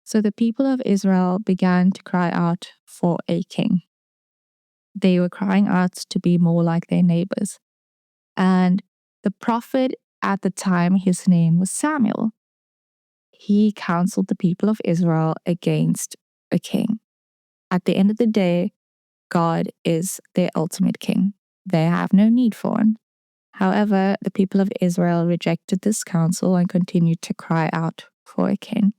So the people of Israel began to cry out for a king. They were crying out to be more like their neighbors. And the prophet at the time, his name was Samuel. He counseled the people of Israel against a king. At the end of the day, God is their ultimate king. They have no need for one. However, the people of Israel rejected this counsel and continued to cry out for a king.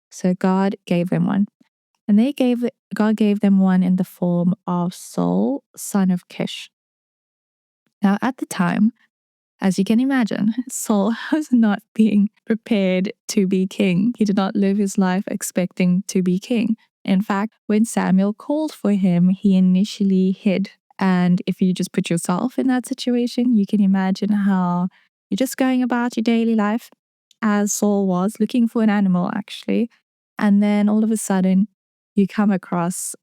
So God gave them one. And God gave them one in the form of Saul, son of Kish. Now, at the time, as you can imagine, Saul was not being prepared to be king. He did not live his life expecting to be king. In fact, when Samuel called for him, he initially hid. And if you just put yourself in that situation, you can imagine how you're just going about your daily life, as Saul was, looking for an animal, actually. And then all of a sudden, you come across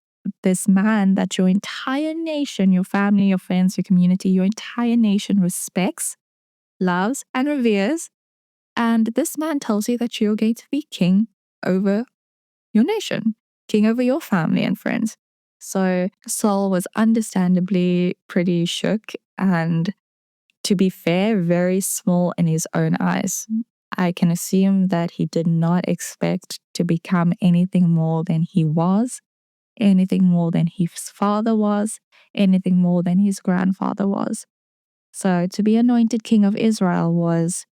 this man that your entire nation, your family, your friends, your community, your entire nation respects, loves, and reveres. And this man tells you that you're going to be king over your nation, king over your family and friends. So Saul was understandably pretty shook and, to be fair, very small in his own eyes. I can assume that he did not expect to become anything more than he was, anything more than his father was, anything more than his grandfather was. So to be anointed king of Israel was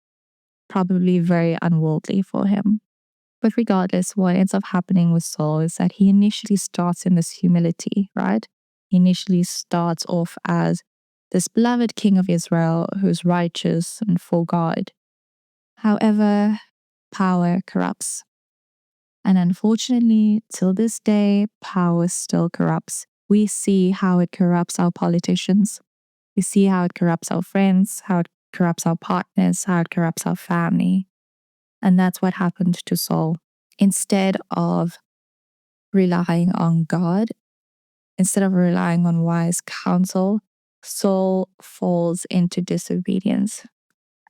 probably very unworldly for him. But regardless, what ends up happening with Saul is that he initially starts in this humility, right? He initially starts off as this beloved king of Israel who's righteous and for God. However, power corrupts. And unfortunately, till this day, power still corrupts. We see how it corrupts our politicians. We see how it corrupts our friends, how it corrupts our partners, how it corrupts our family. And that's what happened to Saul. Instead of relying on God, instead of relying on wise counsel, Saul falls into disobedience.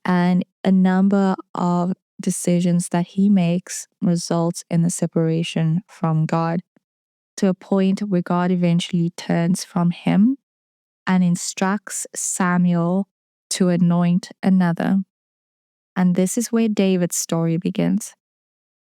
And a number of decisions that he makes results in the separation from God, to a point where God eventually turns from him and instructs Samuel to anoint another. And this is where David's story begins.